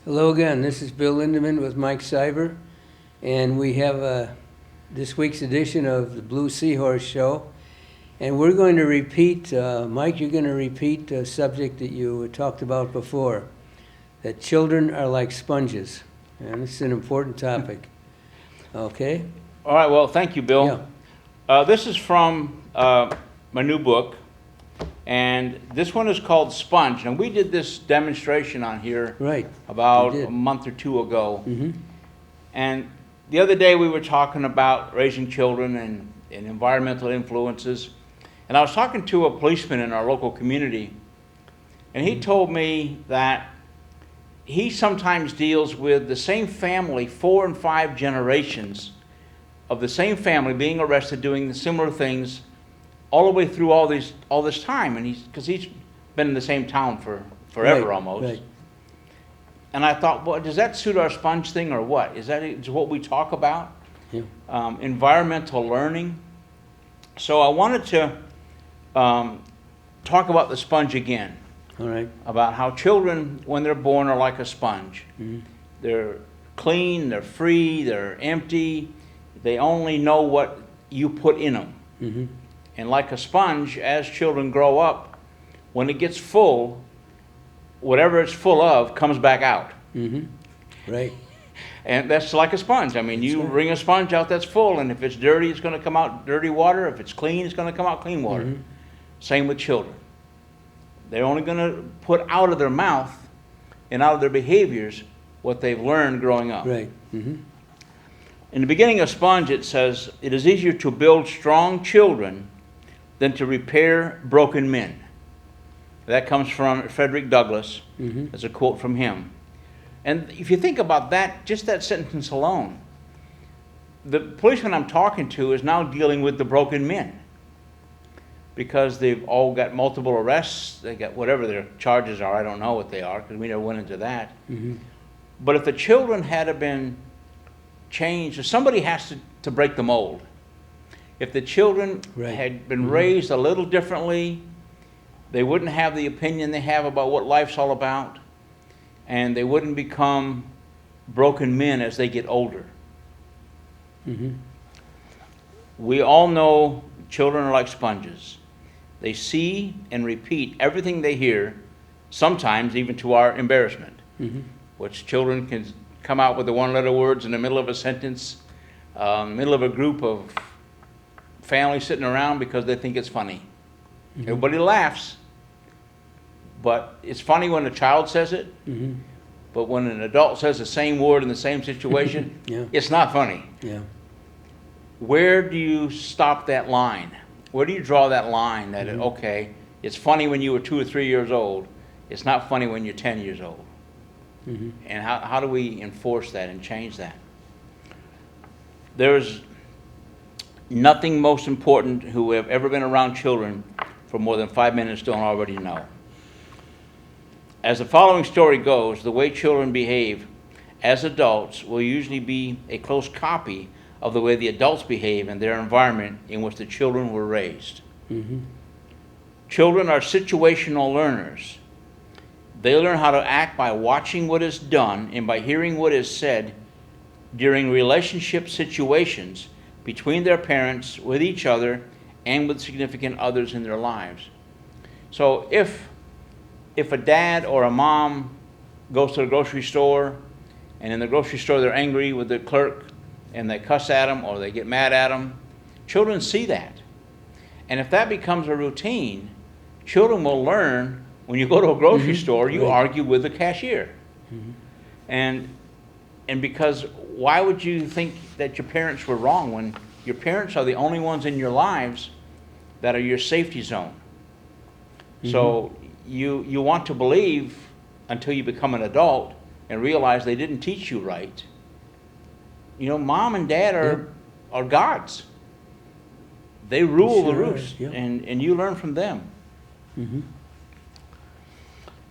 Hello again, this is Bill Lindeman with Mike Cyber, and we have this week's edition of the Blue Seahorse Show. And we're going to repeat, Mike, you're going to repeat a subject that you talked about before, that children are like sponges. And this is an important topic. Okay? All right, well, thank you, Bill. Yeah. This is from my new book, and this one is called Sponge. And we did this demonstration on here Right. about We did. a month or two ago. Mm-hmm. And the other day we were talking about raising children and environmental influences. And I was talking to a policeman in our local community, and he told me that he sometimes deals with the same family, 4 and 5 generations of the same family being arrested doing similar things all the way through all this time, and because he's been in the same town for forever Right, almost. right. And I thought, well, does that suit our sponge thing or what? Is what we talk about? Yeah. Environmental learning. So I wanted to talk about the sponge again, All right. about how children, when they're born, are like a sponge. Mm-hmm. They're clean, they're free, they're empty. They only know what you put in them. Mm-hmm. And like a sponge, as children grow up, when it gets full, whatever it's full of comes back out. Mm-hmm. Right. And that's like a sponge. I mean, you right. wring a sponge out that's full, and if it's dirty, it's going to come out dirty water. If it's clean, it's going to come out clean water. Mm-hmm. Same with children. They're only going to put out of their mouth and out of their behaviors what they've learned growing up. Right. Mm-hmm. In the beginning of Sponge, it says, "It is easier to build strong children than to repair broken men." That comes from Frederick Douglass. Mm-hmm. That's a quote from him. And if you think about that, just that sentence alone, the policeman I'm talking to is now dealing with the broken men because they've all got multiple arrests. They got whatever their charges are. I don't know what they are because we never went into that. Mm-hmm. But if the children had been changed, or somebody has to break the mold. If the children Right. had been Mm-hmm. raised a little differently, they wouldn't have the opinion they have about what life's all about, and they wouldn't become broken men as they get older. Mm-hmm. We all know children are like sponges. They see and repeat everything they hear, sometimes even to our embarrassment, Mm-hmm. which children can come out with the one-letter words in the middle of a sentence, middle of a group of family sitting around because they think it's funny. Mm-hmm. Everybody laughs, but it's funny when a child says it, Mm-hmm. but when an adult says the same word in the same situation, Yeah. it's not funny. Yeah. Where do you stop that line? Where do you draw that line that, Mm-hmm. okay, it's funny when you were 2 or 3 years old, it's not funny when you're 10 years old? Mm-hmm. And how do we enforce that and change that? There's nothing most important who have ever been around children for more than 5 minutes don't already know. As the following story goes, the way children behave as adults will usually be a close copy of the way the adults behave in their environment in which the children were raised. Mm-hmm. Children are situational learners. They learn how to act by watching what is done and by hearing what is said during relationship situations between their parents, with each other, and with significant others in their lives. So if a dad or a mom goes to the grocery store, and in the grocery store they're angry with the clerk, and they cuss at them or they get mad at them, children see that. And if that becomes a routine, children will learn when you go to a grocery Mm-hmm. store, you Right. argue with the cashier. Mm-hmm. And because why would you think that your parents were wrong when your parents are the only ones in your lives that are your safety zone? Mm-hmm. So you want to believe until you become an adult and realize they didn't teach you right. You know, mom and dad are gods. They rule the Sure roost, are, yeah. and you learn from them. Mm-hmm.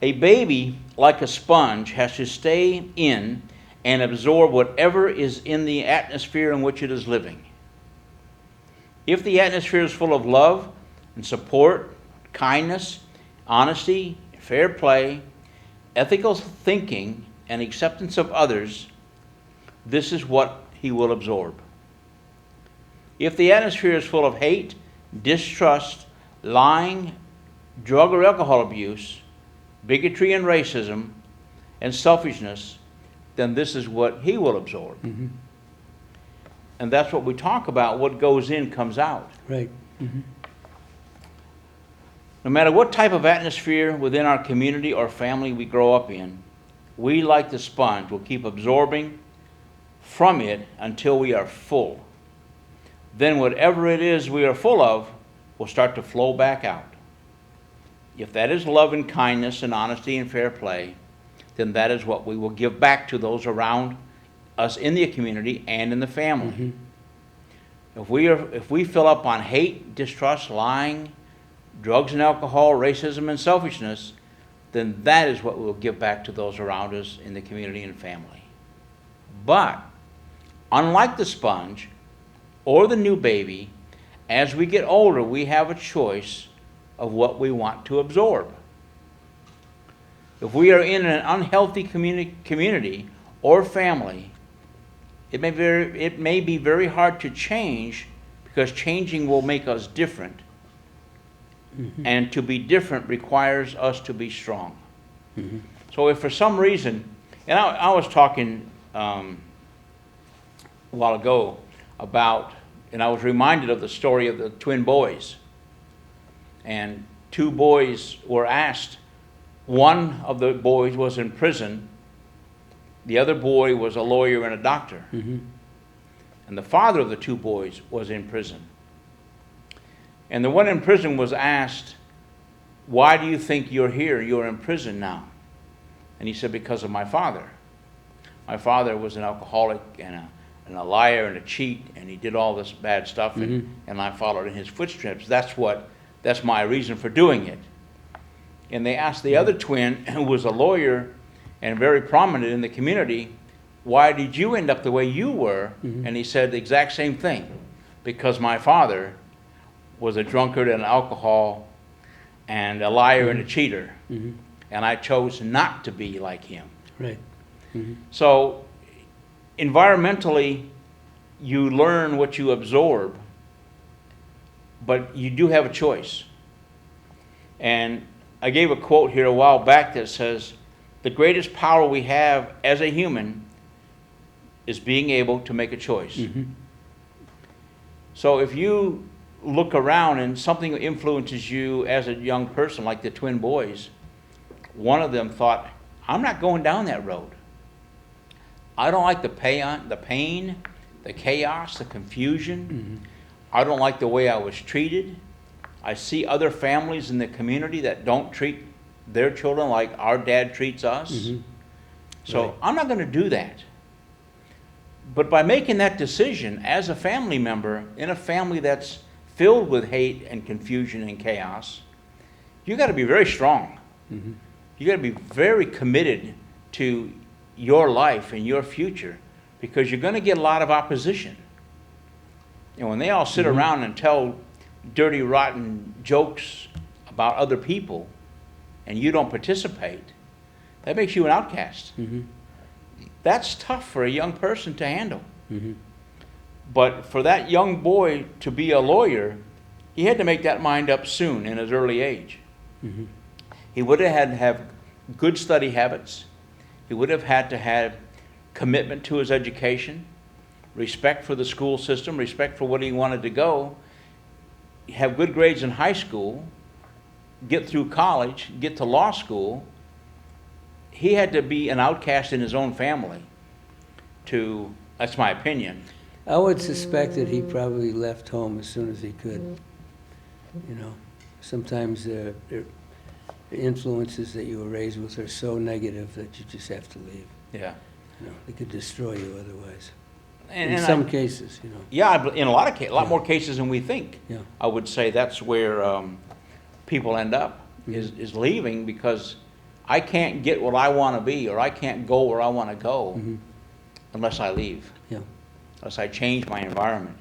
A baby, like a sponge, has to stay in and absorb whatever is in the atmosphere in which it is living. If the atmosphere is full of love and support, kindness, honesty, fair play, ethical thinking, and acceptance of others, this is what he will absorb. If the atmosphere is full of hate, distrust, lying, drug or alcohol abuse, bigotry and racism, and selfishness, then this is what he will absorb. Mhm. And that's what we talk about. What goes in comes out. Right. Mhm. No matter what type of atmosphere within our community or family we grow up in, we, like the sponge, will keep absorbing from it until we are full. Then whatever it is we are full of will start to flow back out. If that is love and kindness and honesty and fair play, then that is what we will give back to those around us in the community and in the family. Mhm. If we fill up on hate, distrust, lying, drugs and alcohol, racism and selfishness, then that is what we will give back to those around us in the community and family. But unlike the sponge or the new baby, as we get older, we have a choice of what we want to absorb. If we are in an unhealthy community or family, it may be very hard to change, because changing will make us different. Mhm. And to be different requires us to be strong. Mhm. So if for some reason, and I was talking a while ago about, and I was reminded of the story of the twin boys. And two boys were asked, one of the boys was in prison, the other boy was a lawyer and a doctor. Mhm. And the father of the two boys was in prison. And the one in prison was asked, why do you think you're here? You're in prison now. And he said, because of my father. My father was an alcoholic and a liar and a cheat, and he did all this bad stuff, and I followed in his footsteps. That's my reason for doing it. And they asked the other twin, who was a lawyer and very prominent in the community, why did you end up the way you were? And he said the exact same thing, because my father was a drunkard and alcohol and a liar and a cheater. And I chose not to be like him. Right. Mhm. So environmentally, you learn what you absorb, but you do have a choice. And I gave a quote here a while back that says, the greatest power we have as a human is being able to make a choice. Mhm. So if you look around and something influences you as a young person, like the twin boys, one of them thought, I'm not going down that road. I don't like the pain, the chaos, the confusion. I don't like the way I was treated. I see other families in the community that don't treat their children like our dad treats us. So Right. I'm not going to do that. But by making that decision as a family member in a family that's filled with hate and confusion and chaos, you got to be very strong. You got to be very committed to your life and your future, because you're going to get a lot of opposition. And when they all sit around and tell dirty, rotten jokes about other people, and you don't participate, that makes you an outcast. That's tough for a young person to handle. But for that young boy to be a lawyer, he had to make that mind up soon in his early age. He would have had to have good study habits. He would have had to have commitment to his education, respect for the school system, respect for what he wanted to go, have good grades in high school, get through college, get to law school. He had to be an outcast in his own family to, that's my opinion. I would suspect that he probably left home as soon as he could. You know, sometimes the influences that you were raised with are so negative that you just have to leave. Yeah. You know, they could destroy you otherwise. And, In some cases, you know. Yeah, in a lot of lot more cases than we think. Yeah. I would say that's where people end up, is leaving, because I can't get what I want to be, or I can't go where I want to go unless I leave, Yeah. unless I change my environment.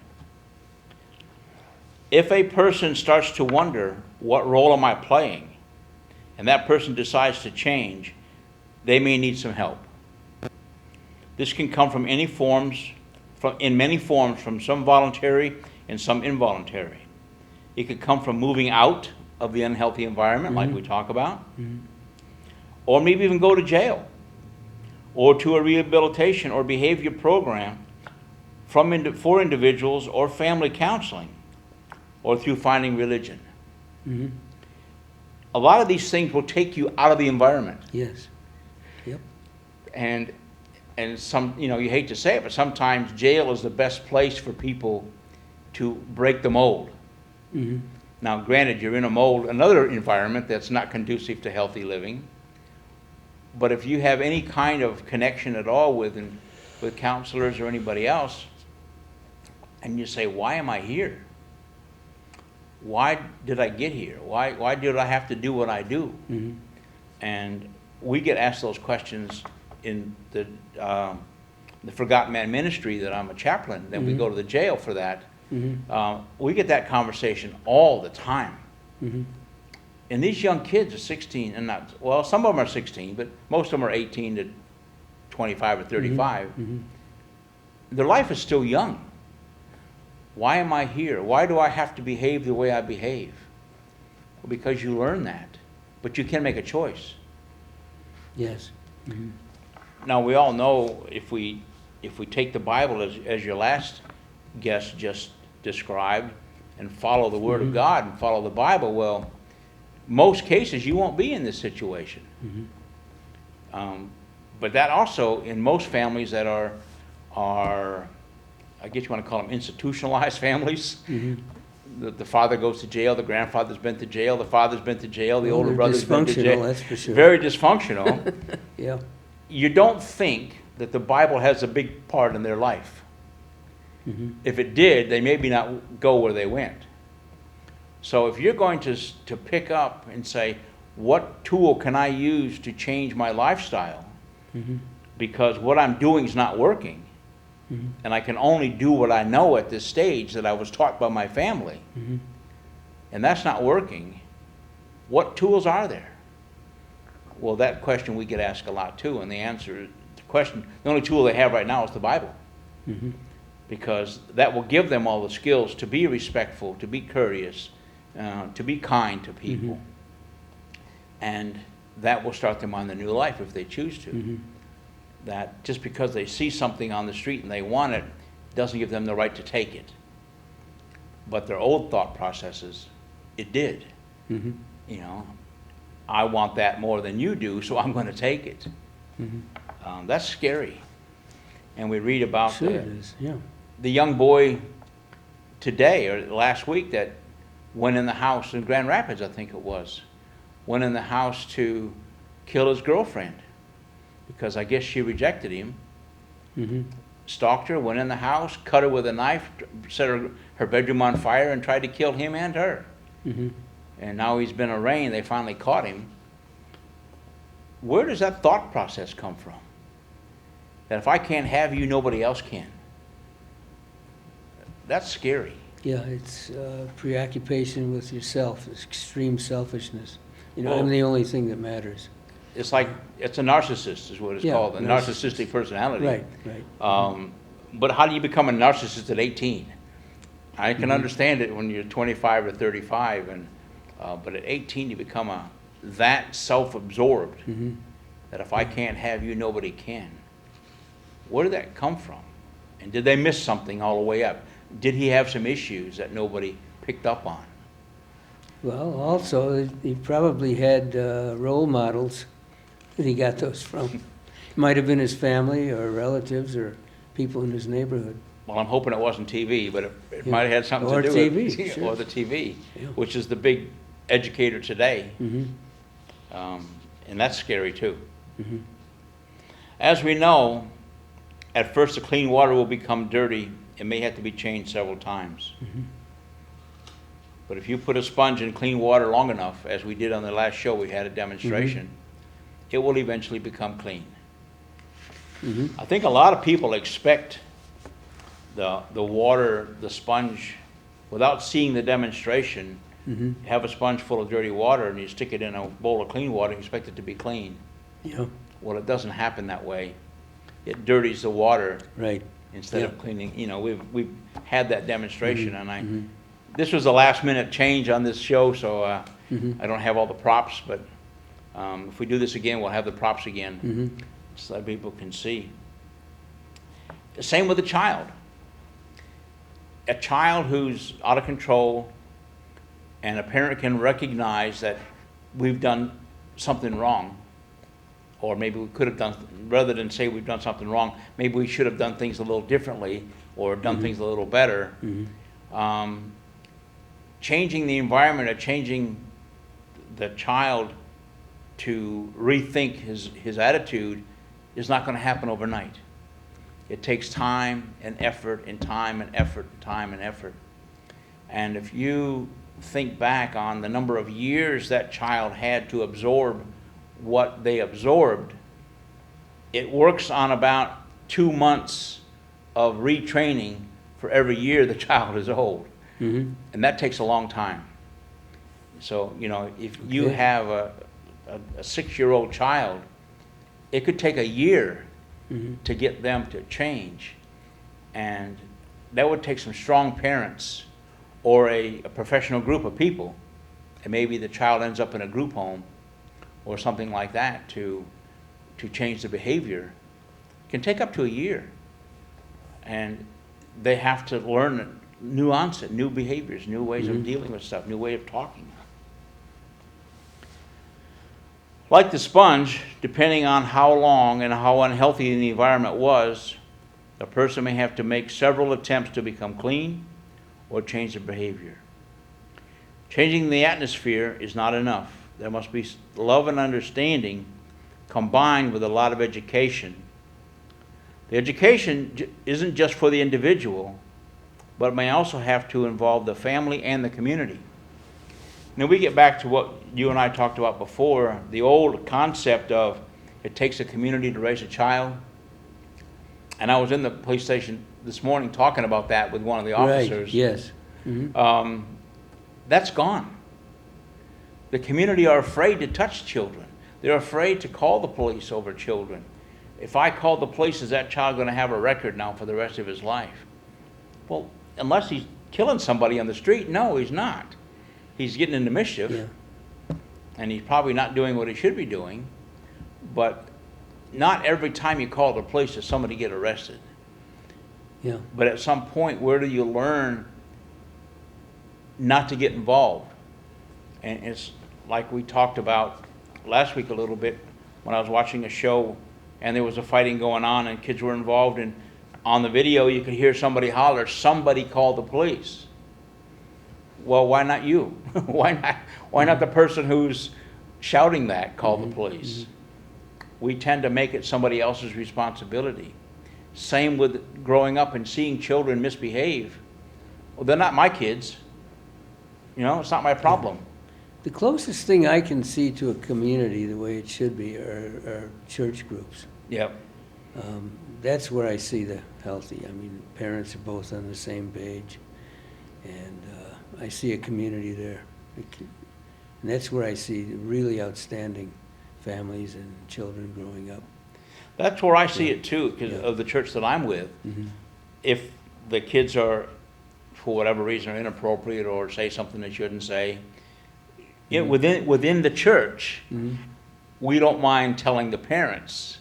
If a person starts to wonder, what role am I playing, and that person decides to change, they may need some help. This can come from any forms, in many forms, from some voluntary and some involuntary. It could come from moving out of the unhealthy environment, like we talk about, or maybe even go to jail, or to a rehabilitation or behavior program for individuals, or family counseling, or through finding religion. A lot of these things will take you out of the environment. Yes. Yep. And some, you hate to say it, but sometimes jail is the best place for people to break the mold. Now, granted, you're in another environment that's not conducive to healthy living, but if you have any kind of connection at all with counselors or anybody else, and you say, why am I here? Why did I get here? Why did I have to do what I do? And we get asked those questions in the Forgotten Man ministry that I'm a chaplain. Then we go to the jail for that. We get that conversation all the time. And these young kids are 16, and some of them are 16, but most of them are 18 to 25 or 35. Their life is still young. Why am I here? Why do I have to behave the way I behave? Well, because you learn that, but you can make a choice. Yes. Now, we all know if we take the Bible as your last guest just described, and follow the Word of God and follow the Bible, well, most cases you won't be in this situation. But that also, in most families that are I guess you want to call them institutionalized families. The father goes to jail, the grandfather's been to jail, the father's been to jail, the older brother's been to jail. That's for sure. Very dysfunctional. Yeah. You don't think that the Bible has a big part in their life. If it did, they maybe not go where they went. So if you're going to pick up and say, what tool can I use to change my lifestyle? Because what I'm doing is not working. And I can only do what I know at this stage that I was taught by my family. And that's not working. What tools are there? Well, that question we get asked a lot too, and the answer, the only tool they have right now is the Bible. Because that will give them all the skills to be respectful, to be courteous, to be kind to people. And that will start them on the new life if they choose to. That just because they see something on the street and they want it, doesn't give them the right to take it. But their old thought processes, it did. I want that more than you do, so I'm going to take it. That's scary. And we read about Sure it is, yeah. The young boy today, or last week, that went in the house in Grand Rapids, I think it was, went in the house to kill his girlfriend because I guess she rejected him. Stalked her, went in the house, cut her with a knife, set her bedroom on fire, and tried to kill him and her. And now he's been arraigned. They finally caught him. Where does that thought process come from? That if I can't have you, nobody else can. That's scary. Yeah, it's preoccupation with yourself, it's extreme selfishness. Well, I'm the only thing that matters. It's like, it's a narcissist is what it's called, a narcissistic personality. Right. But how do you become a narcissist at 18? I can understand it when you're 25 or 35, but at 18 you become that self-absorbed that if I can't have you, nobody can. Where did that come from? And did they miss something all the way up? Did he have some issues that nobody picked up on? Well, also, he probably had role models that he got those from. Might have been his family or relatives or people in his neighborhood. Well, I'm hoping it wasn't TV, but it might have had something Or to do TV, with it. sure. Or the TV, Yeah. which is the big educator today. And that's scary too. As we know, at first the clean water will become dirty. It may have to be changed several times. But if you put a sponge in clean water long enough, as we did on the last show, we had a demonstration, it will eventually become clean. I think a lot of people expect the water, the sponge, without seeing the demonstration. You have a sponge full of dirty water and you stick it in a bowl of clean water and expect it to be clean. Yeah. Well, it doesn't happen that way. it dirties the water Right. instead Yeah. of cleaning. You know, we've had that demonstration, and this was a last minute change on this show, so I don't have all the props, but if we do this again, we'll have the props again so that people can see. Same with a child. A child who's out of control, and a parent can recognize that we've done something wrong, or maybe we could have done, rather than say we've done something wrong, maybe we should have done things a little differently or done things a little better. Changing the environment or changing the child to rethink his attitude is not going to happen overnight. It takes time and effort and time and effort and time and effort. And if you think back on the number of years that child had to absorb what they absorbed, it works on about 2 months of retraining for every year the child is old. And that takes a long time. So, you know, if you have a 6-year-old child, it could take a year to get them to change. And that would take some strong parents or a professional group of people, and maybe the child ends up in a group home or something like that to change the behavior. It can take up to a year. And they have to learn nuance it, new behaviors, new ways of dealing with stuff, new way of talking. Like the sponge, depending on how long and how unhealthy the environment was, a person may have to make several attempts to become clean or change their behavior. Changing the atmosphere is not enough. There must be love and understanding combined with a lot of education. The education isn't just for the individual, but may also have to involve the family and the community. Now we get back to what you and I talked about before, the old concept of it takes a community to raise a child. And I was in the police station this morning talking about that with one of the officers. Right, yes. That's gone. The community are afraid to touch children. They're afraid to call the police over children. If I call the police, is that child going to have a record now for the rest of his life? Well, unless he's killing somebody on the street, no, he's not. He's getting into mischief, and he's probably not doing what he should be doing, but not every time you call the police does somebody get arrested. Yeah. But at some point, where do you learn not to get involved? And it's like we talked about last week a little bit when I was watching a show and there was a fighting going on and kids were involved, and on the video you could hear somebody holler, "Somebody call the police." Well, why not you? Why not the person who's shouting that call the police? We tend to make it somebody else's responsibility. Same with growing up and seeing children misbehave. Well, they're not my kids. You know, it's not my problem. The closest thing I can see to a community the way it should be are church groups. Yep. That's where I see the healthy. I mean, parents are both on the same page, and I see a community there. And that's where I see really outstanding families and children growing up. That's where I see it too, because of the church that I'm with. If the kids are, for whatever reason, are inappropriate or say something they shouldn't say, within the church, we don't mind telling the parents,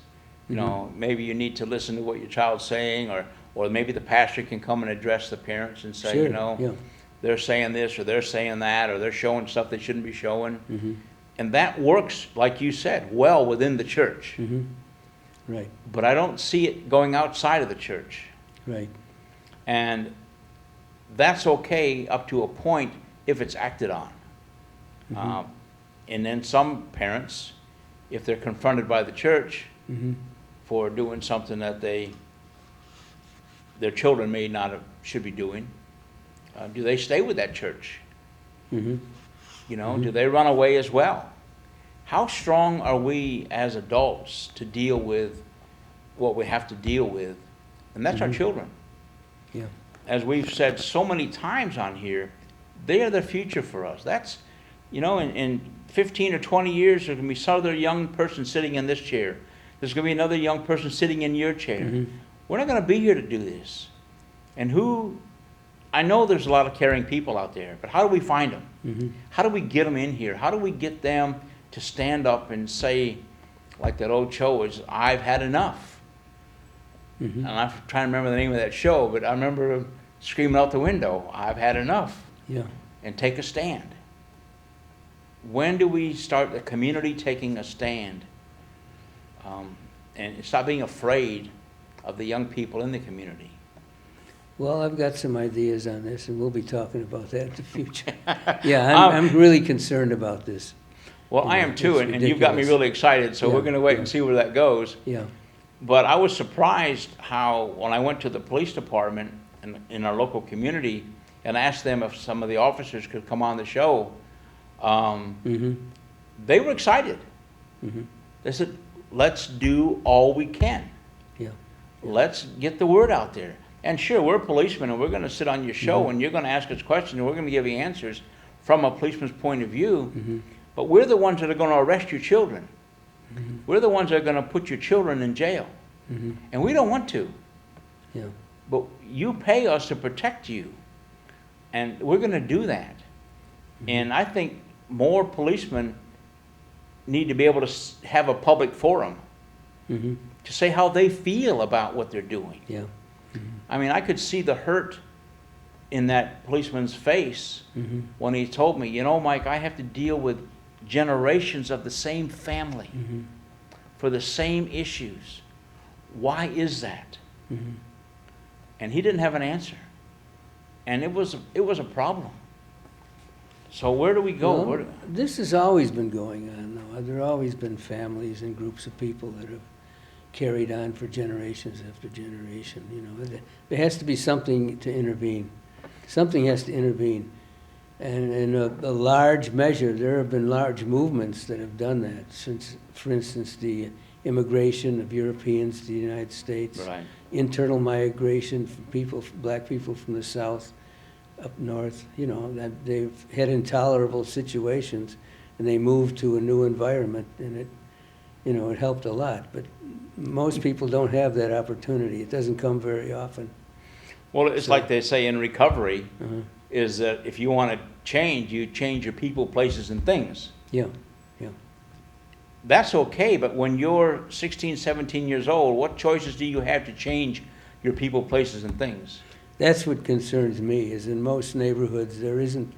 you know, maybe you need to listen to what your child's saying, or maybe the pastor can come and address the parents and say, you know, they're saying this or they're saying that, or they're showing stuff they shouldn't be showing. And that works, like you said, well within the church. Right. But I don't see it going outside of the church. Right. And that's okay up to a point if it's acted on. And then some parents, if they're confronted by the church for doing something that their children may not have, should be doing, do they stay with that church? You know, do they run away as well? How strong are we as adults to deal with what we have to deal with? And that's our children. Yeah. As we've said so many times on here, they are the future for us. That's, you know, in 15 or 20 years, there can be some other young person sitting in this chair There's going to be another young person sitting in your chair. Mhm. We're not going to be here to do this. And I know there's a lot of caring people out there, but how do we find them? Mhm. How do we get them in here? How do we get them to stand up and say, like that old show is, I've had enough? Mhm. And I'm trying to remember the name of that show, but I remember screaming out the window, I've had enough, Yeah. and take a stand. When do we start the community taking a stand? And stop being afraid of the young people in the community. Well, I've got some ideas on this, and we'll be talking about that in the future. Yeah, I'm really concerned about this. Well, You I know, am too, it's and you've got me ridiculous. really excited, so Yeah, we're going to wait yeah. and see where that goes. Yeah. But I was surprised how, when I went to the police department in our local community and asked them if some of the officers could come on the show, Mm-hmm. they were excited. Mm-hmm. They said, let's do all we can. Yeah. Let's get the word out there. And sure, we're policemen, and we're going to sit on your show, Mhm. and you're going to ask us questions, and we're going to give you answers from a policeman's point of view. Mm-hmm. But we're the ones that are going to arrest your children. Mm-hmm. We're the ones that are going to put your children in jail. Mm-hmm. And we don't want to. Yeah. But you pay us to protect you. And we're going to do that. Mm-hmm. And I think more policemen need to be able to have a public forum Mm-hmm. to say how they feel about what they're doing. Yeah. I mean, I could see the hurt in that policeman's face Mm-hmm. when he told me, you know, Mike, I have to deal with generations of the same family Mm-hmm. for the same issues. Why is that? Mm-hmm. And he didn't have an answer. And it was a problem. So where do we go? Well, this has always been going on, though. There have always been families and groups of people that have carried on for generations after generation. You know, there has to be something to intervene. Something has to intervene. And in a large measure, there have been large movements that have done that. Since, for instance, the immigration of Europeans to the United States, Right. internal migration from people, black people from the South up north, you know, that they've had intolerable situations, and they moved to a new environment, and it, you know, it helped a lot. But most people don't have that opportunity. It doesn't come very often. Well, it's So- like they say in recovery, Uh-huh. is that if you want to change, you change your people, places, and things. Yeah, yeah. That's okay, but when you're 16, 17 years old, what choices do you have to change your people, places, and things? That's what concerns me, is in most neighborhoods, there isn't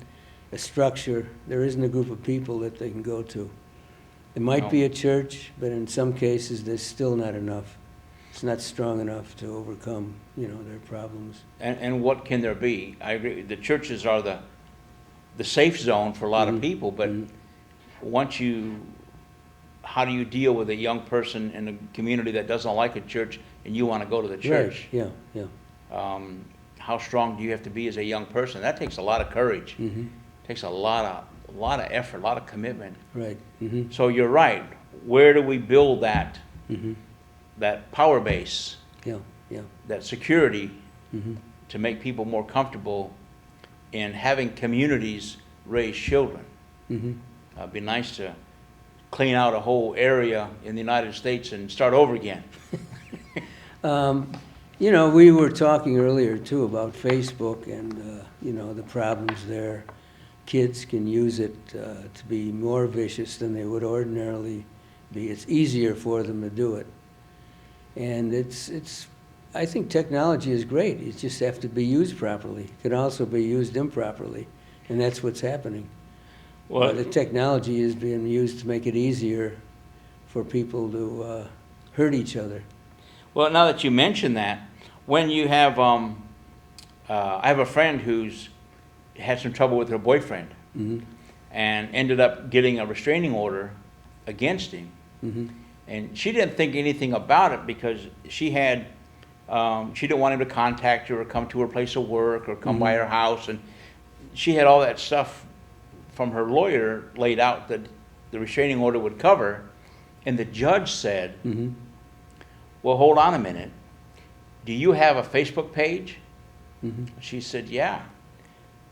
a structure, there isn't a group of people that they can go to. There might No. be a church, but in some cases, there's still not enough. It's not strong enough to overcome, you know, their problems. And what can there be? I agree, the churches are the safe zone for a lot Mhm. of people, but Mhm. how do you deal with a young person in a community that doesn't like a church and you want to go to the church? Right, yeah, yeah. How strong do you have to be as a young person? That takes a lot of courage. Mm-hmm. Takes a lot of effort, a lot of commitment. Right, mm-hmm, So you're right. Where do we build that mm-hmm. power base, Yeah, yeah. that security Mm-hmm. to make people more comfortable in having communities raise children? Mm-hmm. It'd be nice to clean out a whole area in the United States and start over again. You know, we were talking earlier too about Facebook and, you know, the problems there. Kids can use it to be more vicious than they would ordinarily be. It's easier for them to do it. And I think technology is great. It just has to be used properly. It can also be used improperly, and that's what's happening. Well, The technology is being used to make it easier for people to hurt each other. Well, now that you mention that, when you have, I have a friend who's had some trouble with her boyfriend Mm-hmm. and ended up getting a restraining order against him. Mm-hmm. And she didn't think anything about it because she didn't want him to contact her or come to her place of work or come by her house. And she had all that stuff from her lawyer laid out that the restraining order would cover. And the judge said, Mm-hmm. well, hold on a minute. Do you have a Facebook page? Mm-hmm. She said, yeah.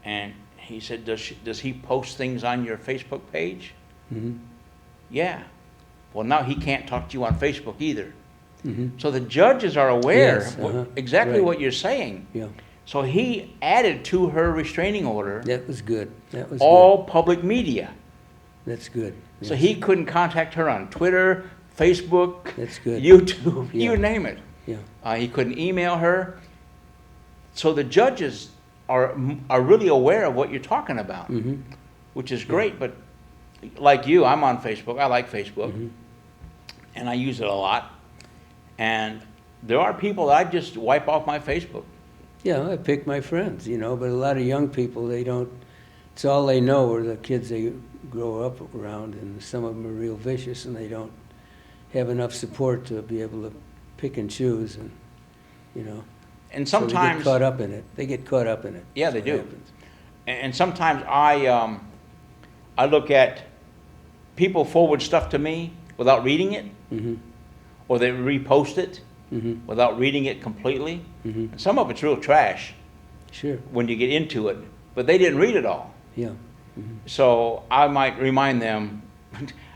And he said, does he post things on your Facebook page? Mm-hmm. Yeah. Well, now he can't talk to you on Facebook either. Mhm. So the judges are aware Yes, of exactly right. what you're saying. Yeah, So he added to her restraining order that was good. That was good. all public media. That's good. So Yes. he couldn't contact her on Twitter, Facebook, That's good. YouTube, Yeah. you name it. Yeah. He couldn't email her. So the judges are really aware of what you're talking about, Mhm. which is great. But like you, I'm on Facebook. I like Facebook, Mhm. and I use it a lot. And there are people that I just wipe off my Facebook. Yeah, I pick my friends, you know, but a lot of young people, they don't, it's all they know are the kids they grow up around, and some of them are real vicious, and they don't have enough support to be able to pick and choose, and, you know. And So they sometimes, get caught up in it. They get caught up in it. Yeah, they That's what do. happens. and sometimes I look at people forward stuff to me without reading it, Mhm. or they repost it Mhm. without reading it completely. Mhm. And some of it's real trash Sure. when you get into it, but they didn't read it all. Yeah. Mhm. So I might remind them,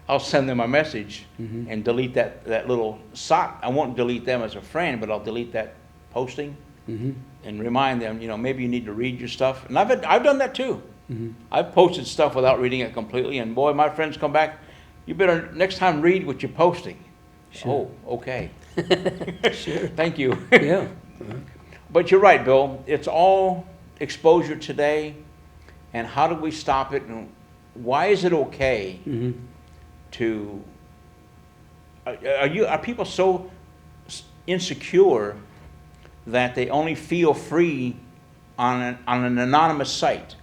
I'll send them a message Mhm. and delete that little sock. I won't delete them as a friend, but I'll delete that posting Mhm. and remind them, maybe you need to read your stuff. And I've done that too. Mhm. I've posted stuff without reading it completely, and boy, my friends come back, you better next time read what you're posting. Sure. Oh, okay. Sure. Thank you. Yeah. But you're right, Bill. It's all exposure today, and how do we stop it, and why is it okay Mhm. to? Are people so insecure that they only feel free on an anonymous site?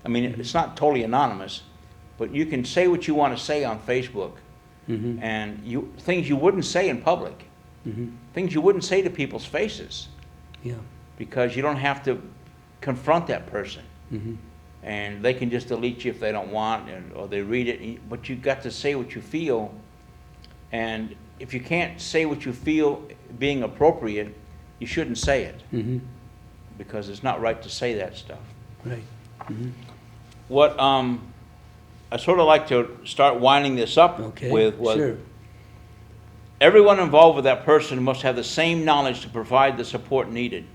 I mean, it's not totally anonymous, but you can say what you want to say on Facebook, Mhm. and things you wouldn't say in public, Mhm. things you wouldn't say to people's faces, Yeah. because you don't have to confront that person, Mhm. and they can just delete you if they don't want, or they read it. But you got to say what you feel, and if you can't say what you feel being appropriate, you shouldn't say it, Mhm. because it's not right to say that stuff. Right. Mhm. What I sort of like to start winding this up Okay. with was, Sure. everyone involved with that person must have the same knowledge to provide the support needed.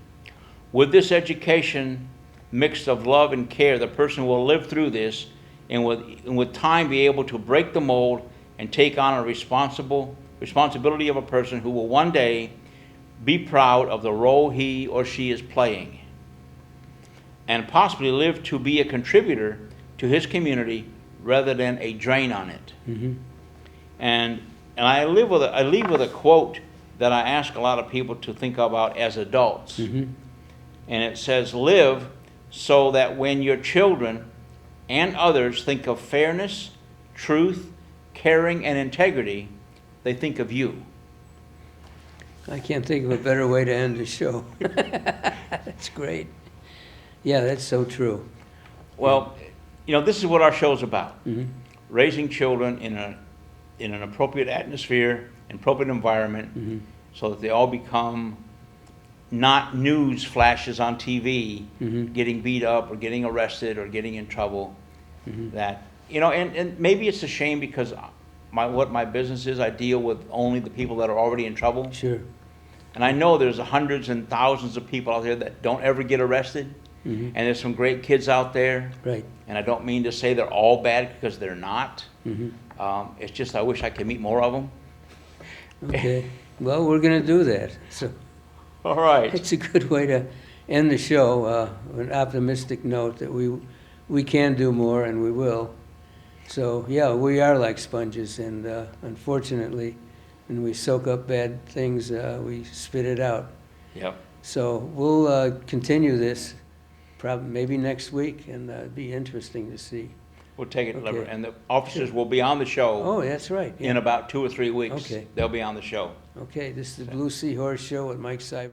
With this education mixed of love and care, the person will live through this, and with time be able to break the mold and take on a responsibility of a person who will one day be proud of the role he or she is playing, and possibly live to be a contributor to his community rather than a drain on it. Mhm. And I leave with a quote that I ask a lot of people to think about as adults. Mhm. And it says, live so that when your children and others think of fairness, truth, caring, and integrity, they think of you. I can't think of a better way to end the show. That's great. Yeah, that's so true. Well, this is what our show's about. Mhm. Raising children in an appropriate atmosphere, an appropriate environment, Mhm. so that they all become not news flashes on TV, Mhm. getting beat up or getting arrested or getting in trouble. Mhm. That, and maybe it's a shame, because what my business is, I deal with only the people that are already in trouble. Sure. And I know there's hundreds and thousands of people out there that don't ever get arrested. Mhm. And there's some great kids out there. Right. And I don't mean to say they're all bad, because they're not. Mhm. It's just I wish I could meet more of them. Okay. Well, we're going to do that. So All right. it's a good way to end the show, an optimistic note that we can do more, and we will. So, yeah, we are like sponges, and unfortunately, when we soak up bad things, we spit it out. Yep. So we'll continue this maybe next week, and it'd be interesting to see. We'll take it, Okay. and the officers will be on the show Oh, that's right. in Yeah. about 2 or 3 weeks. Okay. They'll be on the show. Okay, this is the Blue Seahorse Show with Mike Seibert.